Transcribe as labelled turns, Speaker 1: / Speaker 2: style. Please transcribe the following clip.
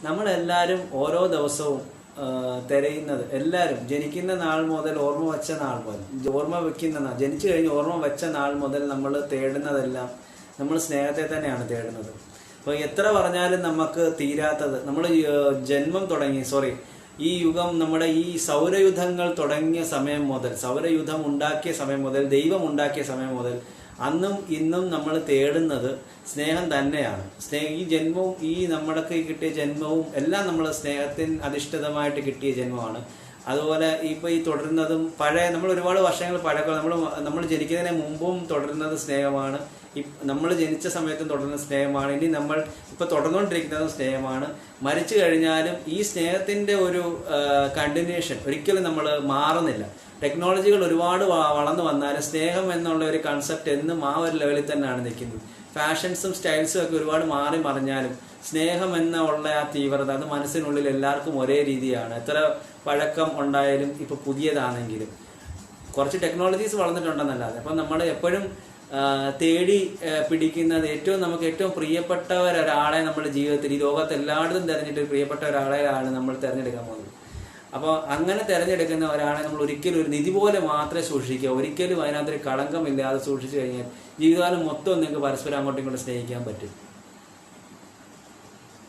Speaker 1: നമ്മളെല്ലാവരും ഓരോ ദിവസവും തിരയുന്നത്, എല്ലാവരും ജനിക്കുന്ന നാൾ മുതൽ ഓർമ്മ വെച്ച നാൾ മുതൽ, ഓർമ്മ വെക്കുന്ന നാൾ, ജനിച്ചു കഴിഞ്ഞ് ഓർമ്മ വെച്ച നാൾ മുതൽ നമ്മൾ തേടുന്നതെല്ലാം നമ്മൾ സ്നേഹത്തെ തന്നെയാണ് തേടുന്നത്. അപ്പോൾ എത്ര പറഞ്ഞാലും നമുക്ക് തീരാത്തത്, നമ്മൾ ജന്മം തുടങ്ങി ഈ യുഗം, നമ്മുടെ ഈ സൗരയുധങ്ങൾ തുടങ്ങിയ സമയം മുതൽ, സൗരയുധം ഉണ്ടാക്കിയ സമയം മുതൽ, ദൈവം ഉണ്ടാക്കിയ സമയം മുതൽ അന്നും ഇന്നും നമ്മൾ തേടുന്നത് സ്നേഹം തന്നെയാണ്. ഈ ജന്മവും ഈ നമ്മൾക്ക് കിട്ടിയ ജന്മവും എല്ലാം നമ്മൾ സ്നേഹത്തിന് അധിഷ്ഠിതമായിട്ട് കിട്ടിയ ജന്മമാണ്. അതുപോലെ ഇപ്പോൾ ഈ തുടരുന്നതും നമ്മൾ ഒരുപാട് വർഷങ്ങൾ പഴക്കം, നമ്മൾ ജനിക്കുന്നതിന് മുമ്പും തുടരുന്നത് സ്നേഹമാണ്, നമ്മൾ ജനിച്ച സമയത്തും തുടരുന്ന സ്നേഹമാണ്, ഇനി നമ്മൾ ഇപ്പോൾ തുടർന്നുകൊണ്ടിരിക്കുന്നതും സ്നേഹമാണ്. മരിച്ചു കഴിഞ്ഞാലും ഈ സ്നേഹത്തിൻ്റെ ഒരു കണ്ടിന്യൂഷൻ ഒരിക്കലും നമ്മൾ മാറുന്നില്ല. ടെക്നോളജികൾ ഒരുപാട് വളർന്നു വന്നാലും സ്നേഹം എന്നുള്ള ഒരു കൺസെപ്റ്റ് എന്നും ആ ഒരു ലെവലിൽ തന്നെയാണ് നിൽക്കുന്നത്. ഫാഷൻസും സ്റ്റൈൽസും ഒക്കെ ഒരുപാട് മാറി മറിഞ്ഞാലും സ്നേഹം എന്നുള്ള ആ തീവ്രത അത് മനസ്സിനുള്ളിൽ എല്ലാവർക്കും ഒരേ രീതിയാണ്. എത്ര പഴക്കം ഉണ്ടായാലും ഇപ്പോൾ പുതിയതാണെങ്കിലും കുറച്ച് ടെക്നോളജീസ് വളർന്നിട്ടുണ്ടെന്നല്ലാതെ. അപ്പം നമ്മൾ എപ്പോഴും തേടി പിടിക്കുന്നത് നമുക്ക് ഏറ്റവും പ്രിയപ്പെട്ട ഒരാളെ നമ്മുടെ ജീവിതത്തിൽ ഈ ലോകത്ത് എല്ലായിടത്തും തിരഞ്ഞെടുത്ത് പ്രിയപ്പെട്ട ഒരാളെയാണ് നമ്മൾ തിരഞ്ഞെടുക്കാൻ പോകുന്നത്. അപ്പോൾ അങ്ങനെ തിരഞ്ഞെടുക്കുന്ന ഒരാളെ നമ്മൾ ഒരിക്കലും ഒരു നിധി പോലെ മാത്രമേ സൂക്ഷിക്കുക, ഒരിക്കലും അതിനകത്തൊരു കളങ്കമില്ലാതെ സൂക്ഷിച്ചു കഴിഞ്ഞാൽ ജീവിതകാലം മൊത്തം നിങ്ങൾക്ക് പരസ്പരം അങ്ങോട്ടും ഇങ്ങോട്ടും സ്നേഹിക്കാൻ പറ്റും.